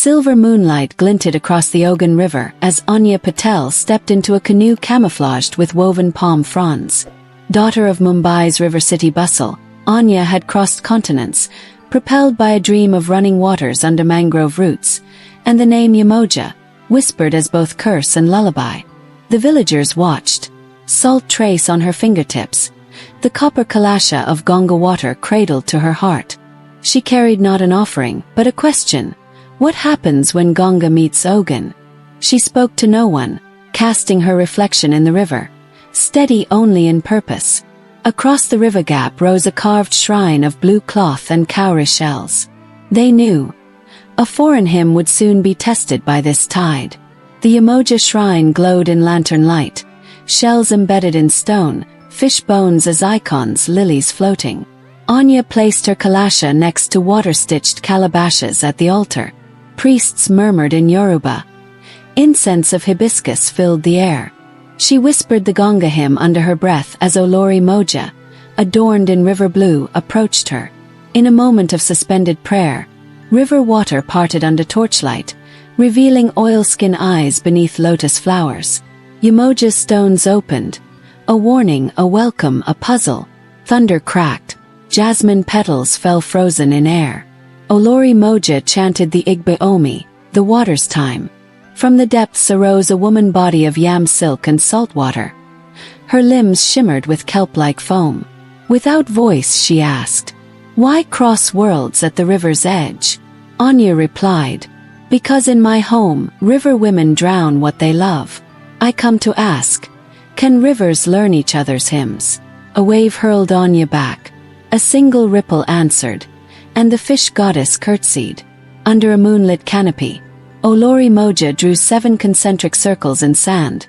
Silver moonlight glinted across the Ogun River as Anya Patel stepped into a canoe camouflaged with woven palm fronds. Daughter of Mumbai's river city bustle, Anya had crossed continents, propelled by a dream of running waters under mangrove roots, and the name Yemoja, whispered as both curse and lullaby. The villagers watched, salt trace on her fingertips, the copper kalasha of Ganga water cradled to her heart. She carried not an offering, but a question. What happens when Ganga meets Ogun? She spoke to no one, casting her reflection in the river, steady only in purpose. Across the river gap rose a carved shrine of blue cloth and cowrie shells. They knew. A foreign hymn would soon be tested by this tide. The Yemoja shrine glowed in lantern light, shells embedded in stone, fish bones as icons, lilies floating. Anya placed her kalasha next to water-stitched calabashes at the altar. Priests murmured in Yoruba. Incense of hibiscus filled the air. She whispered the Ganga hymn under her breath as Olori Moja, adorned in river blue, approached her. In a moment of suspended prayer, river water parted under torchlight, revealing oilskin eyes beneath lotus flowers. Yemoja's stones opened. A warning, a welcome, a puzzle. Thunder cracked. Jasmine petals fell frozen in air. Olori Moja chanted the Igbo Omi, the water's time. From the depths arose a woman body of yam silk and salt water. Her limbs shimmered with kelp-like foam. Without voice she asked, "Why cross worlds at the river's edge?" Anya replied, "Because in my home, river women drown what they love. I come to ask, can rivers learn each other's hymns?" A wave hurled Anya back. A single ripple answered, and the fish goddess curtsied. Under a moonlit canopy, Olori Moja drew 7 concentric circles in sand.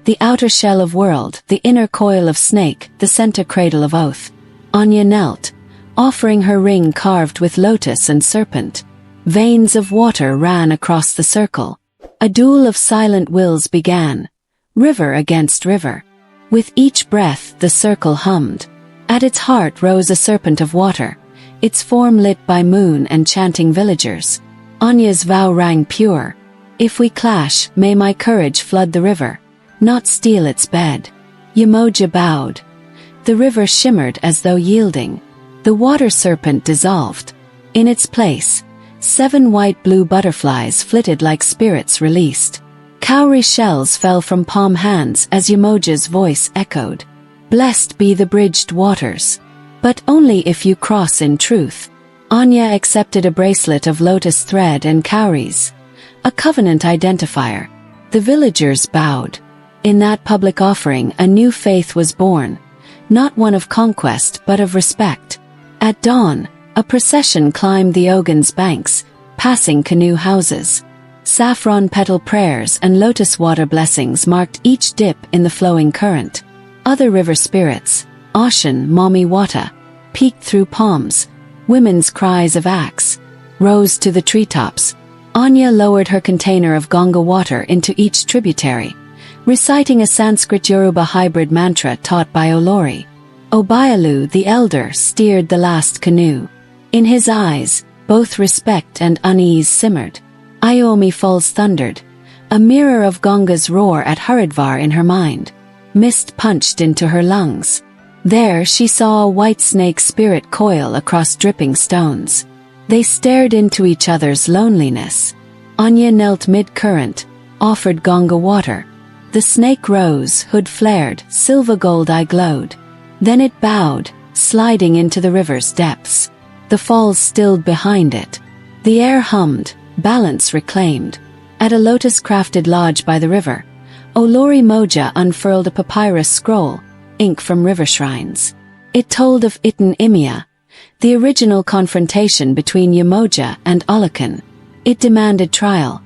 The outer shell of world, the inner coil of snake, the center cradle of oath. Anya knelt, offering her ring carved with lotus and serpent. Veins of water ran across the circle. A duel of silent wills began, river against river. With each breath the circle hummed. At its heart rose a serpent of water, its form lit by moon and chanting villagers. Anya's vow rang pure. If we clash, may my courage flood the river, not steal its bed. Yemoja bowed. The river shimmered as though yielding. The water serpent dissolved. In its place, 7 white-blue butterflies flitted like spirits released. Cowrie shells fell from palm hands as Yemoja's voice echoed. Blessed be the bridged waters. But only if you cross in truth. Anya accepted a bracelet of lotus thread and cowries. A covenant identifier. The villagers bowed. In that public offering a new faith was born. Not one of conquest but of respect. At dawn, a procession climbed the Ogun's banks, passing canoe houses. Saffron petal prayers and lotus water blessings marked each dip in the flowing current. Other river spirits, Ashan, Mami Wata, peeked through palms. Women's cries of axe rose to the treetops. Anya lowered her container of Ganga water into each tributary, reciting a Sanskrit-Yoruba hybrid mantra taught by Olori. Obayalu the elder steered the last canoe. In his eyes, both respect and unease simmered. Iomi Falls thundered, a mirror of Ganga's roar at Haridwar in her mind. Mist punched into her lungs. There she saw a white snake spirit coil across dripping stones. They stared into each other's loneliness. Anya knelt mid-current, offered Ganga water. The snake rose, hood flared, silver gold eye glowed. Then it bowed, sliding into the river's depths. The falls stilled behind it. The air hummed, balance reclaimed. At a lotus-crafted lodge by the river, Olori Moja unfurled a papyrus scroll, ink from river shrines. It told of Itan Imia, the original confrontation between Yemoja and Awakens. It demanded trial.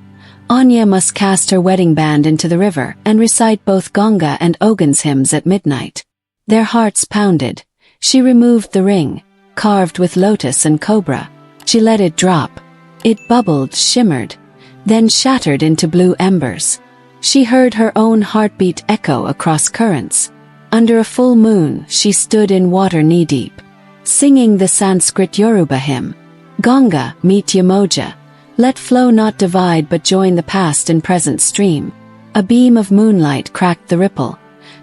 Anya must cast her wedding band into the river and recite both Ganga and Ogun's hymns at midnight. Their hearts pounded. She removed the ring, carved with lotus and cobra. She let it drop. It bubbled, shimmered, then shattered into blue embers. She heard her own heartbeat echo across currents. Under a full moon, she stood in water knee-deep, singing the Sanskrit Yoruba hymn. Ganga, meet Yemoja, Let flow not divide but join the past and present stream. A beam of moonlight cracked the ripple.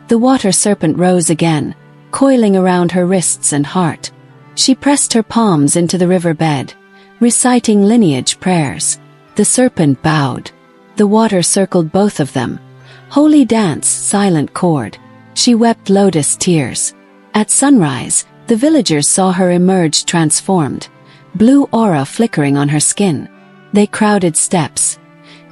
The water serpent rose again, coiling around her wrists and heart. She pressed her palms into the river bed, reciting lineage prayers. The serpent bowed. The water circled both of them. Holy dance, silent chord. She wept lotus tears. At sunrise, the villagers saw her emerge transformed, blue aura flickering on her skin. They crowded steps.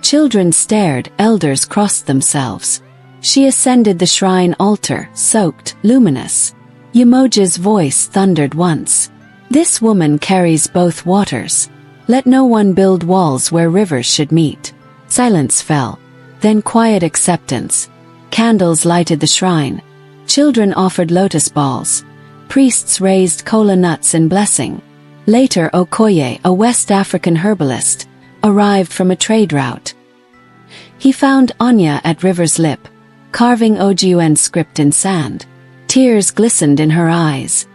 Children stared, elders crossed themselves. She ascended the shrine altar, soaked, luminous. Yemoja's voice thundered once. This woman carries both waters. Let no one build walls where rivers should meet. Silence fell. Then quiet acceptance. Candles lighted the shrine. Children offered lotus balls. Priests raised kola nuts in blessing. Later Okoye, a West African herbalist, arrived from a trade route. He found Anya at river's lip, carving Ogun script in sand. Tears glistened in her eyes.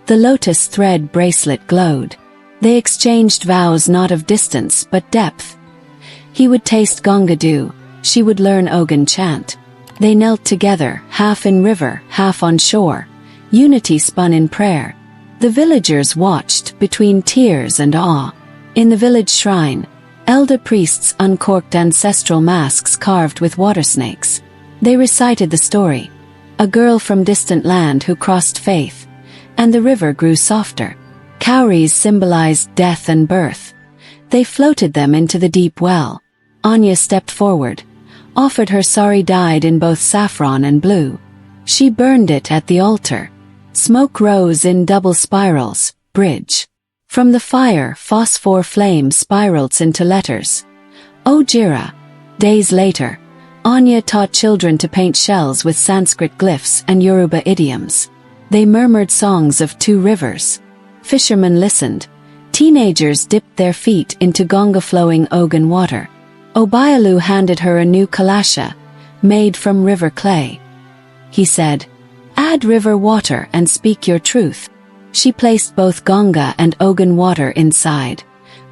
The lotus thread bracelet glowed. They exchanged vows not of distance but depth. He would taste Ganga dew, she would learn Ogun chant. They knelt together, half in river, half on shore. Unity spun in prayer. The villagers watched, between tears and awe. In the village shrine, elder priests uncorked ancestral masks carved with water snakes. They recited the story. A girl from distant land who crossed faith, and the river grew softer. Cowries symbolized death and birth. They floated them into the deep well. Anya stepped forward, offered her sari dyed in both saffron and blue. She burned it at the altar. Smoke rose in double spirals, bridge. From the fire, phosphor flame spiraled into letters. O Jira. Days later, Anya taught children to paint shells with Sanskrit glyphs and Yoruba idioms. They murmured songs of two rivers. Fishermen listened. Teenagers dipped their feet into Ganga-flowing Ogun water. Obialu handed her a new kalasha, made from river clay. He said, "Add river water and speak your truth." She placed both Ganga and Ogun water inside.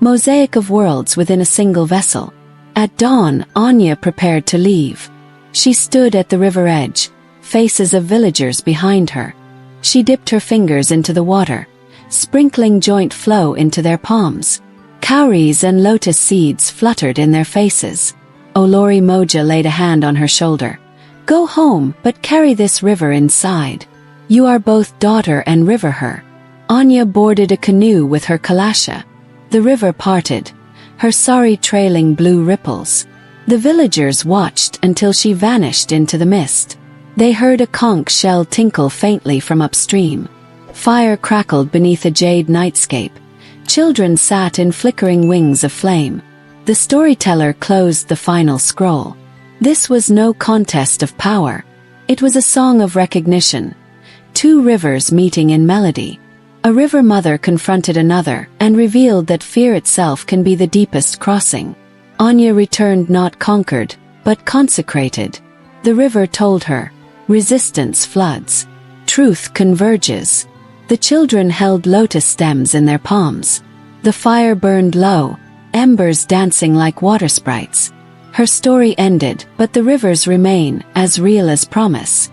Mosaic of worlds within a single vessel. At dawn, Anya prepared to leave. She stood at the river edge, faces of villagers behind her. She dipped her fingers into the water, sprinkling joint flow into their palms. Cowries and lotus seeds fluttered in their faces. Olori Moja laid a hand on her shoulder. "Go home, but carry this river inside. You are both daughter and river her." Anya boarded a canoe with her kalasha. The river parted, her sari trailing blue ripples. The villagers watched until she vanished into the mist. They heard a conch shell tinkle faintly from upstream. Fire crackled beneath a jade nightscape. Children sat in flickering wings of flame. The storyteller closed the final scroll. This was no contest of power. It was a song of recognition. Two rivers meeting in melody. A river mother confronted another and revealed that fear itself can be the deepest crossing. Anya returned not conquered, but consecrated. The river told her, resistance floods. Truth converges. The children held lotus stems in their palms. The fire burned low, embers dancing like water sprites. Her story ended, but the rivers remain, as real as promise.